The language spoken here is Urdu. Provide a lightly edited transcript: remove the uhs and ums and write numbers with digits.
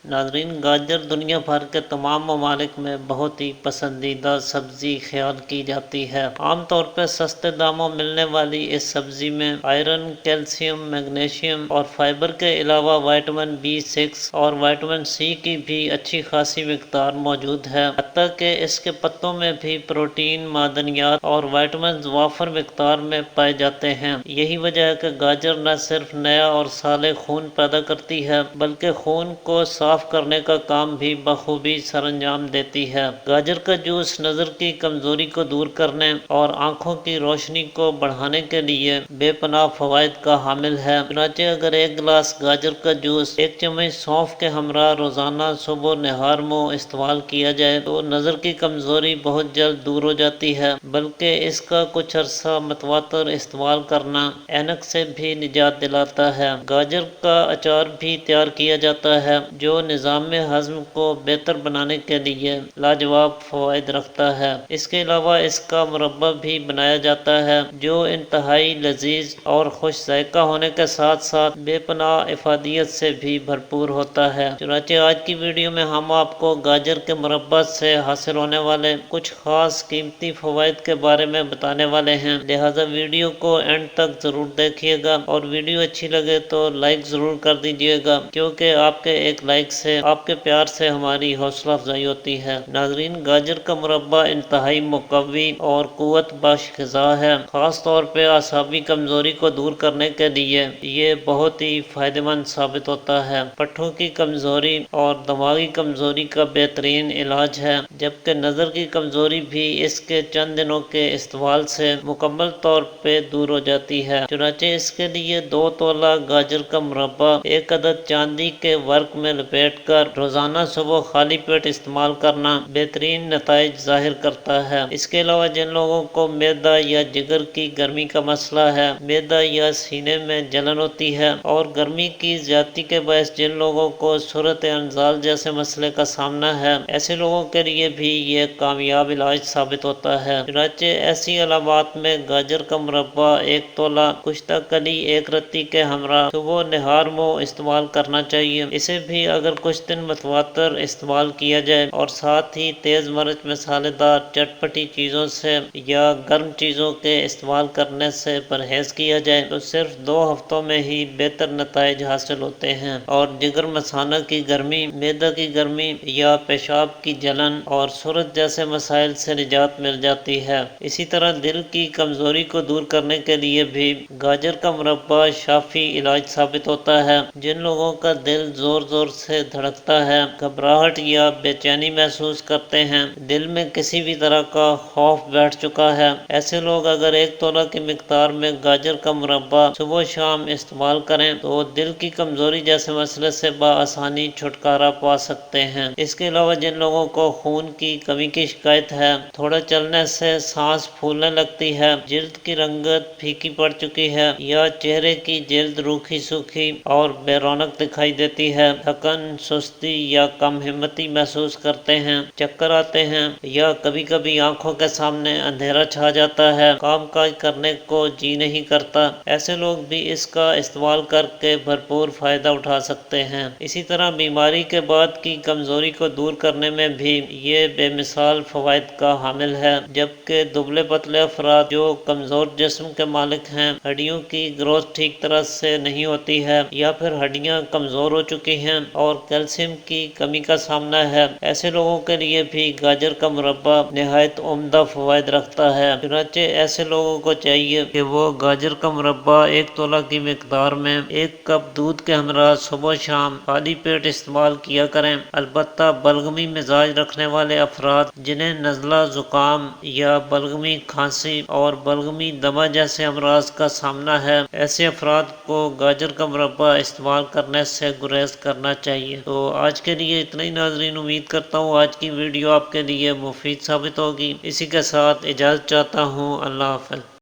ناظرین، گاجر دنیا بھر کے تمام ممالک میں بہت ہی پسندیدہ سبزی خیال کی جاتی ہے۔ عام طور پر سستے داموں ملنے والی اس سبزی میں آئرن، کیلشیم، میگنیشیم اور فائبر کے علاوہ وٹامن B6 اور وٹامن C کی بھی اچھی خاصی مقدار موجود ہے۔ حتیٰ کہ اس کے پتوں میں بھی پروٹین، معدنیات اور وٹامنز وافر مقدار میں پائے جاتے ہیں۔ یہی وجہ ہے کہ گاجر نہ صرف نیا اور صالح خون پیدا کرتی ہے بلکہ خون کو صاف کرنے کا کام بھی بخوبی سر انجام دیتی ہے۔ گاجر کا جوس نظر کی کمزوری کو دور کرنے اور آنکھوں کی روشنی کو بڑھانے کے لیے بے پناہ فوائد کا حامل ہے۔ چنانچہ اگر ایک گلاس گاجر کا جوس ایک چمچ سونف کے ہمراہ روزانہ صبح نہار منہ استعمال کیا جائے تو نظر کی کمزوری بہت جلد دور ہو جاتی ہے، بلکہ اس کا کچھ عرصہ متواتر استعمال کرنا اینک سے بھی نجات دلاتا ہے۔ گاجر کا اچار بھی تیار کیا جاتا ہے جو نظام ہضم کو بہتر بنانے کے لیے لاجواب فوائد رکھتا ہے۔ اس کے علاوہ اس کا مربع بھی بنایا جاتا ہے جو انتہائی لذیذ اور خوش ذائقہ ہونے کے ساتھ ساتھ بے پناہ افادیت سے بھی بھرپور ہوتا ہے۔ چنانچہ آج کی ویڈیو میں ہم آپ کو گاجر کے مربع سے حاصل ہونے والے کچھ خاص قیمتی فوائد کے بارے میں بتانے والے ہیں، لہٰذا ویڈیو کو اینڈ تک ضرور دیکھیے گا اور ویڈیو اچھی لگے تو لائک ضرور کر دیجیے گا، کیونکہ آپ کے ایک لائک سے، آپ کے پیار سے ہماری حوصلہ افزائی ہوتی ہے۔ ناظرین، گاجر کا مربع انتہائی مقوی اور قوت بخش غذا ہے۔ خاص طور پہ اعصابی کمزوری کو دور کرنے کے لیے یہ بہت ہی فائدہ مند ثابت ہوتا ہے۔ پٹھوں کی کمزوری اور دماغی کمزوری کا بہترین علاج ہے، جبکہ نظر کی کمزوری بھی اس کے چند دنوں کے استعمال سے مکمل طور پہ دور ہو جاتی ہے۔ چنانچہ اس کے لیے 2 تولہ گاجر کا مربع ایک عدد چاندی کے ورق میں لپیٹ کر روزانہ صبح خالی پیٹ استعمال کرنا بہترین نتائج ظاہر کرتا ہے۔ اس کے علاوہ جن لوگوں کو معدہ یا جگر کی گرمی کا مسئلہ ہے، معدہ یا سینے میں جلن ہوتی ہے اور گرمی کی زیادتی کے باعث جن لوگوں کو صورت انزال جیسے مسئلے کا سامنا ہے، ایسے لوگوں کے لیے بھی یہ کامیاب علاج ثابت ہوتا ہے۔ چنانچہ ایسی علامات میں گاجر کا مربع ایک تولہ کشتہ کلی ایک رتی کے ہمراہ صبح نہار منہ استعمال کرنا چاہیے۔ اسے بھی اگر کچھ دن متواتر استعمال کیا جائے اور ساتھ ہی تیز مرچ مسالے دار چٹپٹی چیزوں سے یا گرم چیزوں کے استعمال کرنے سے پرہیز کیا جائے تو صرف 2 ہفتوں میں ہی بہتر نتائج حاصل ہوتے ہیں اور جگر مثانہ کی گرمی، معدہ کی گرمی یا پیشاب کی جلن اور سرد جیسے مسائل سے نجات مل جاتی ہے۔ اسی طرح دل کی کمزوری کو دور کرنے کے لیے بھی گاجر کا مربع شافی علاج ثابت ہوتا ہے۔ جن لوگوں کا دل زور زور سے دھڑکتا ہے، گھبراہٹ یا بے چینی محسوس کرتے ہیں، دل میں کسی بھی طرح کا خوف بیٹھ چکا ہے، ایسے لوگ اگر 1 تولہ کی مقدار میں گاجر کا مربع صبح شام استعمال کریں تو دل کی کمزوری جیسے مسئلے سے بآسانی چھٹکارا پا سکتے ہیں۔ اس کے علاوہ جن لوگوں کو خون کی کمی کی شکایت ہے، تھوڑا چلنے سے سانس پھولنے لگتی ہے، جلد کی رنگت پھیکی پڑ چکی ہے یا چہرے کی جلد روکھی سوکھی اور بے رونق دکھائی دیتی ہے، تھکن، سستی یا کم ہمتی محسوس کرتے ہیں، چکر آتے ہیں یا کبھی کبھی آنکھوں کے سامنے اندھیرا چھا جاتا ہے، کام کاج کرنے کو جی نہیں کرتا، ایسے لوگ بھی اس کا استعمال کر کے بھرپور فائدہ اٹھا سکتے ہیں۔ اسی طرح بیماری کے بعد کی کمزوری کو دور کرنے میں بھی یہ بے مثال فوائد کا حامل ہے، جبکہ دبلے پتلے افراد جو کمزور جسم کے مالک ہیں، ہڈیوں کی گروتھ ٹھیک طرح سے نہیں ہوتی ہے یا پھر ہڈیاں کمزور ہو چکی ہیں اور کیلشیم کی کمی کا سامنا ہے، ایسے لوگوں کے لیے بھی گاجر کا مربع نہایت عمدہ فوائد رکھتا ہے۔ چنانچہ ایسے لوگوں کو چاہیے کہ وہ گاجر کا مربع 1 تولہ کی مقدار میں 1 کپ دودھ کے ہمراہ صبح شام خالی پیٹ استعمال کیا کریں۔ البتہ بلغمی مزاج رکھنے والے افراد جنہیں نزلہ، زکام یا بلغمی کھانسی اور بلغمی دمہ جیسے امراض کا سامنا ہے، ایسے افراد کو گاجر کا مربع استعمال کرنے سے گریز کرنا چاہیے۔ تو آج کے لیے اتنا ہی ناظرین، امید کرتا ہوں آج کی ویڈیو آپ کے لیے مفید ثابت ہوگی۔ اسی کے ساتھ اجازت چاہتا ہوں، اللہ حافظ۔